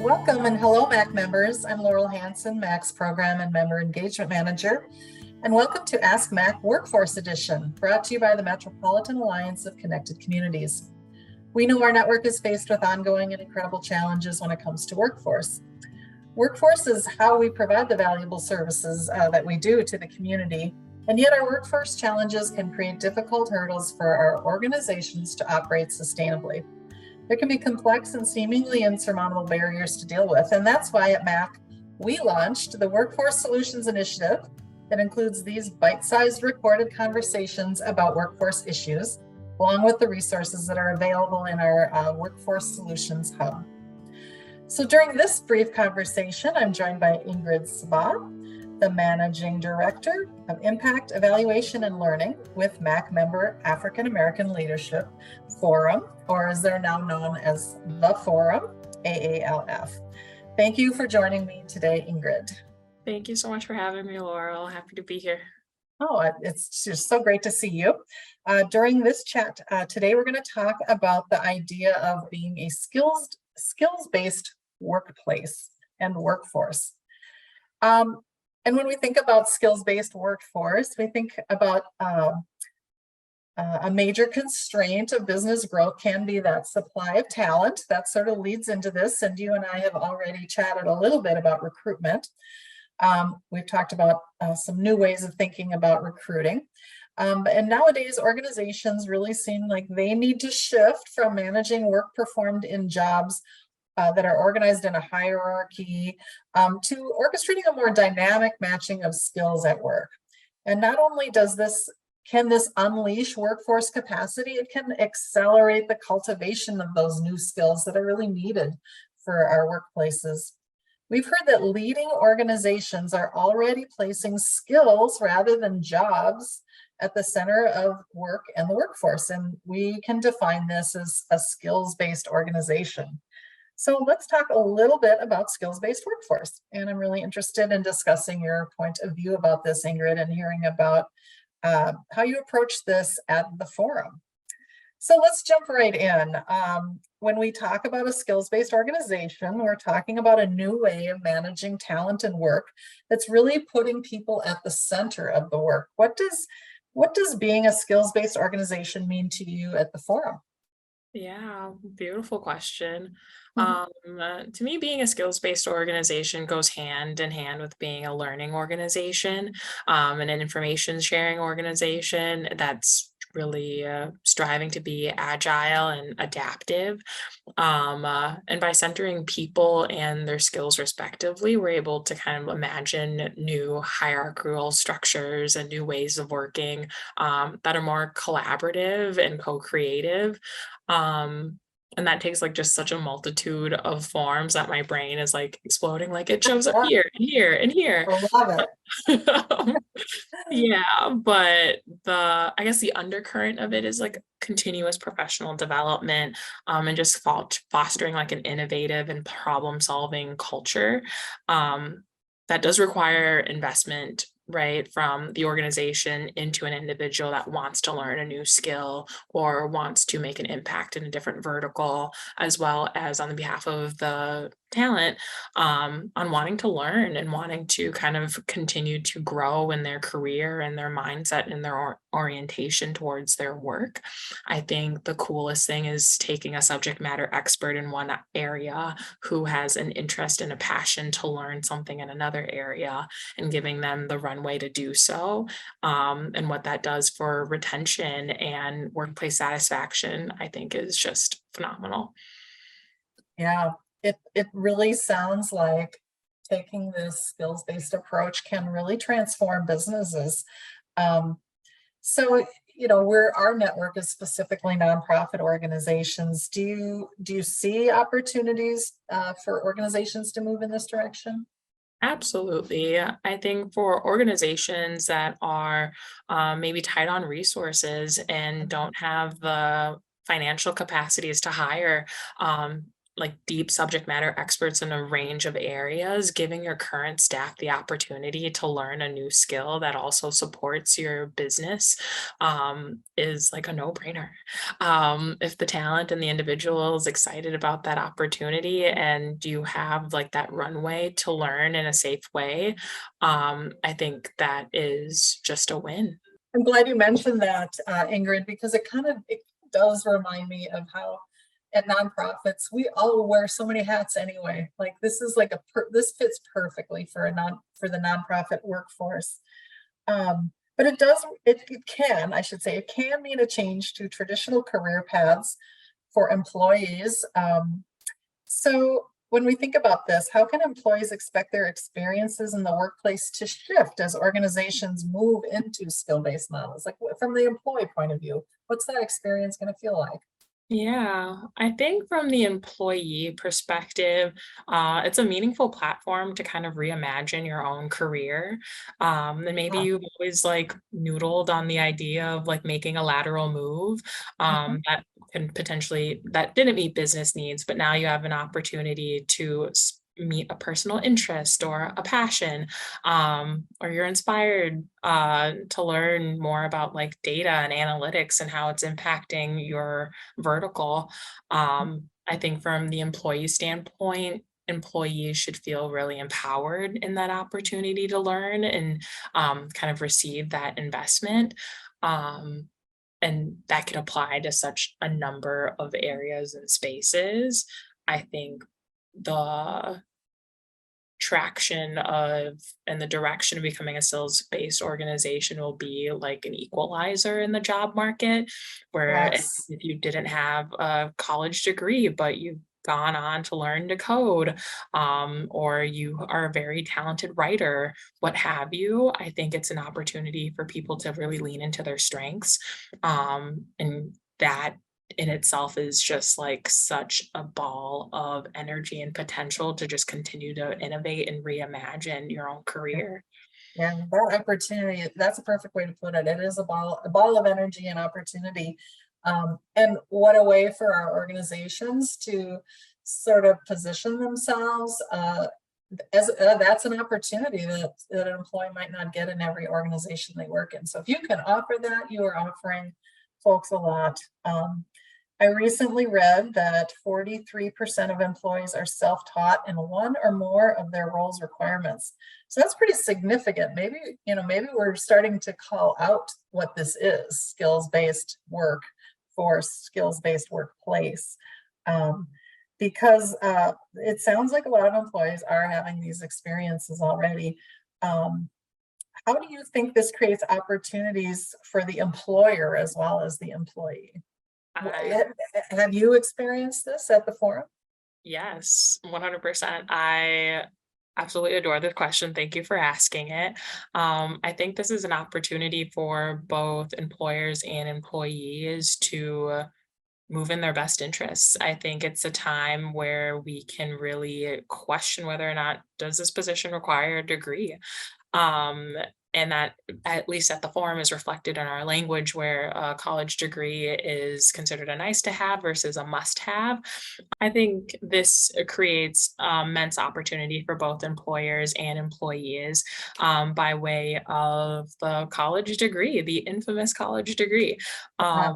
Welcome and hello, MACC members. I'm Laurel Hansen, MACC's Program and Member Engagement Manager. And welcome to Ask MACC Workforce Edition, brought to you by the Metropolitan Alliance of Connected Communities. We know our network is faced with ongoing and incredible challenges when it comes to workforce. Workforce is how we provide the valuable services that we do to the community, and yet our workforce challenges can create difficult hurdles for our organizations to operate sustainably. There can be complex and seemingly insurmountable barriers to deal with, and that's why at MACC we launched the Workforce Solutions Initiative that includes these bite-sized recorded conversations about workforce issues, along with the resources that are available in our Workforce Solutions Hub. So during this brief conversation, I'm joined by Ingrid Sabah, the Managing Director of Impact Evaluation and Learning with MACC member African American Leadership Forum, or as they're now known as the Forum, AALF. Thank you for joining me today, Ingrid. Thank you so much for having me, Laurel. Happy to be here. Oh, it's just so great to see you. During this chat today, we're going to talk about the idea of being a skills-based workplace and workforce. And when we think about skills-based workforce, we think about a major constraint of business growth can be that supply of talent. That sort of leads into this, and you and I have already chatted a little bit about recruitment. We've talked about some new ways of thinking about recruiting. And nowadays, organizations really seem like they need to shift from managing work performed in jobs that are organized in a hierarchy to orchestrating a more dynamic matching of skills at work. And not only can this unleash workforce capacity, it can accelerate the cultivation of those new skills that are really needed for our workplaces. We've heard that leading organizations are already placing skills rather than jobs at the center of work and the workforce, and we can define this as a skills-based organization. So let's talk a little bit about skills-based workforce, and I'm really interested in discussing your point of view about this, Ingrid, and hearing about how you approach this at the forum. So let's jump right in. When we talk about a skills-based organization, we're talking about a new way of managing talent and work that's really putting people at the center of the work. What does being a skills-based organization mean to you at the forum? Yeah, beautiful question. To me, being a skills-based organization goes hand in hand with being a learning organization and an information sharing organization that's really striving to be agile and adaptive. And by centering people and their skills respectively, we're able to kind of imagine new hierarchical structures and new ways of working that are more collaborative and co-creative. And that takes like just such a multitude of forms that my brain is like exploding, like it shows up here and here and here. I love it. Yeah, but I guess the undercurrent of it is like continuous professional development and just fostering like an innovative and problem solving culture that does require investment, right, from the organization into an individual that wants to learn a new skill or wants to make an impact in a different vertical, as well as on the behalf of the talent on wanting to learn and wanting to kind of continue to grow in their career and their mindset and their orientation towards their work. I think the coolest thing is taking a subject matter expert in one area who has an interest and a passion to learn something in another area and giving them the runway to do so. And what that does for retention and workplace satisfaction, I think is just phenomenal. Yeah. It really sounds like taking this skills-based approach can really transform businesses. So, our network is specifically nonprofit organizations. Do you see opportunities for organizations to move in this direction? Absolutely. I think for organizations that are maybe tight on resources and don't have the financial capacities to hire, like deep subject matter experts in a range of areas, giving your current staff the opportunity to learn a new skill that also supports your business is like a no-brainer. If the talent and the individual is excited about that opportunity and you have like that runway to learn in a safe way, I think that is just a win. I'm glad you mentioned that, Ingrid, because it does remind me of how at nonprofits we all wear so many hats anyway. Like this is like this fits perfectly for for the nonprofit workforce. But it can, I should say, it can mean a change to traditional career paths for employees. So when we think about this, how can employees expect their experiences in the workplace to shift as organizations move into skill-based models? Like from the employee point of view, what's that experience going to feel like? Yeah, I think from the employee perspective, it's a meaningful platform to kind of reimagine your own career. And maybe Yeah. you've always like noodled on the idea of like making a lateral move, Mhm. that can potentially that didn't meet business needs, but now you have an opportunity to meet a personal interest or a passion, or you're inspired to learn more about like data and analytics and how it's impacting your vertical. I think from the employee standpoint, employees should feel really empowered in that opportunity to learn and kind of receive that investment. Um, and that could apply to such a number of areas and spaces. I think the traction of and the direction of becoming a sales-based organization will be like an equalizer in the job market, where Yes. if you didn't have a college degree, but you've gone on to learn to code, or you are a very talented writer, what have you, I think it's an opportunity for people to really lean into their strengths. And that in itself is just like such a ball of energy and potential to just continue to innovate and reimagine your own career. Yeah, that opportunity, that's a perfect way to put it. It is a ball of energy and opportunity. And what a way for our organizations to sort of position themselves as that's an opportunity that an employee might not get in every organization they work in. So if you can offer that, you are offering folks a lot. I recently read that 43% of employees are self-taught in one or more of their roles requirements. So that's pretty significant. Maybe we're starting to call out what this is, skills-based work for skills-based workplace. Um, because it sounds like a lot of employees are having these experiences already. Um, how do you think this creates opportunities for the employer as well as the employee? I Have you experienced this at the forum? Yes, 100%. I absolutely adore this question. Thank you for asking it. I think this is an opportunity for both employers and employees to move in their best interests. I think it's a time where we can really question whether or not does this position require a degree. Um, and that, at least at the forum, is reflected in our language, where a college degree is considered a nice to have versus a must have. I think this creates immense opportunity for both employers and employees, by way of the college degree, the infamous college degree. Yeah.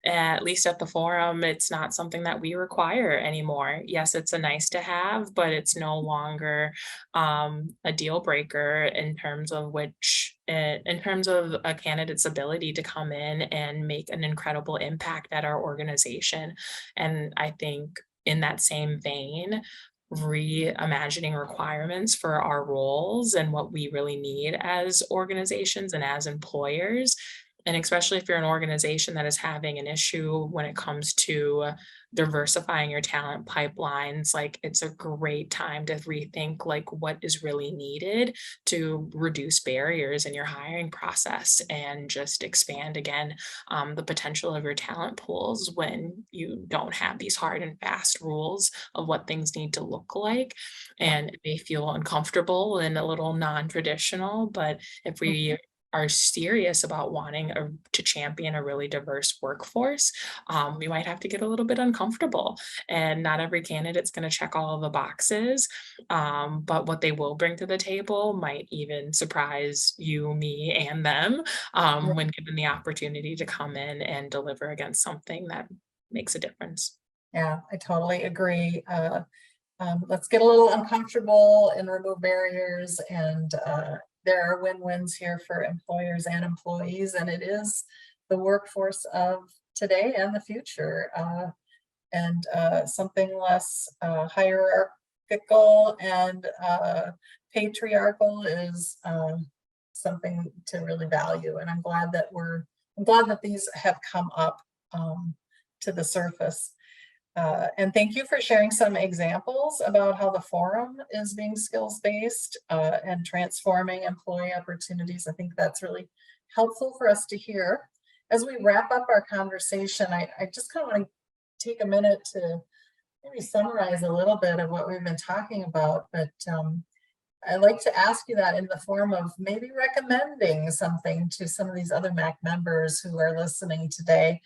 At least at the forum, it's not something that we require anymore. Yes, it's a nice to have, but it's no longer a deal breaker in terms of in terms of a candidate's ability to come in and make an incredible impact at our organization. And I think in that same vein, reimagining requirements for our roles and what we really need as organizations and as employers, and especially if you're an organization that is having an issue when it comes to diversifying your talent pipelines, like it's a great time to rethink like what is really needed to reduce barriers in your hiring process and just expand again, the potential of your talent pools when you don't have these hard and fast rules of what things need to look like. Yeah. And it may feel uncomfortable and a little non-traditional, but if we Mhm. are serious about wanting to champion a really diverse workforce, we might have to get a little bit uncomfortable. And not every candidate's going to check all of the boxes, but what they will bring to the table might even surprise you, me, and them when given the opportunity to come in and deliver against something that makes a difference. Yeah, I totally agree. Let's get a little uncomfortable and remove barriers. And there are win-wins here for employers and employees. And it is the workforce of today and the future. And something less hierarchical and patriarchal is something to really value. And I'm glad that these have come up to the surface. And thank you for sharing some examples about how the forum is being skills-based and transforming employee opportunities. I think that's really helpful for us to hear. As we wrap up our conversation, I just kind of want to take a minute to maybe summarize a little bit of what we've been talking about, but I'd like to ask you that in the form of maybe recommending something to some of these other MACC members who are listening today.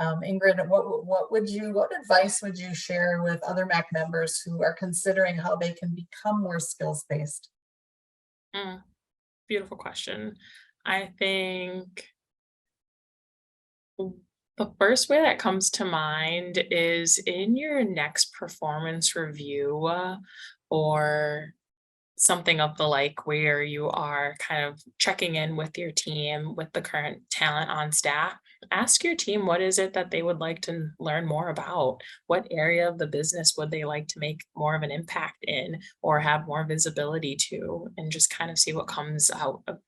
Ingrid, what advice would you share with other MACC members who are considering how they can become more skills-based? Beautiful question. I think the first way that comes to mind is in your next performance review, or something of the like, where you are kind of checking in with your team, with the current talent on staff. Ask your team, what is it that they would like to learn more about? What area of the business would they like to make more of an impact in or have more visibility to, and just kind of see what comes out of.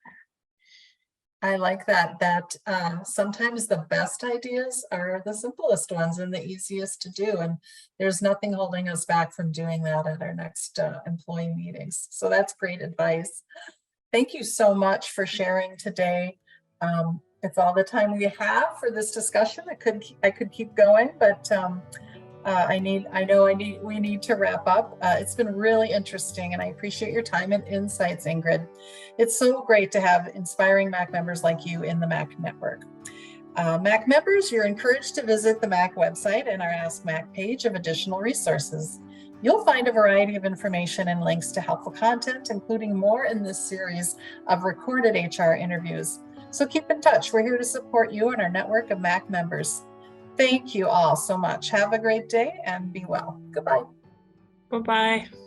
I like that sometimes the best ideas are the simplest ones and the easiest to do. And there's nothing holding us back from doing that at our next employee meetings. So that's great advice. Thank you so much for sharing today. It's all the time we have for this discussion. I could keep going, but we need to wrap up. It's been really interesting, and I appreciate your time and insights, Ingrid. It's so great to have inspiring MACC members like you in the MACC network. MACC members, you're encouraged to visit the MACC website and our Ask MACC page of additional resources. You'll find a variety of information and links to helpful content, including more in this series of recorded HR interviews. So keep in touch. We're here to support you and our network of MACC members. Thank you all so much. Have a great day and be well. Goodbye. Bye-bye.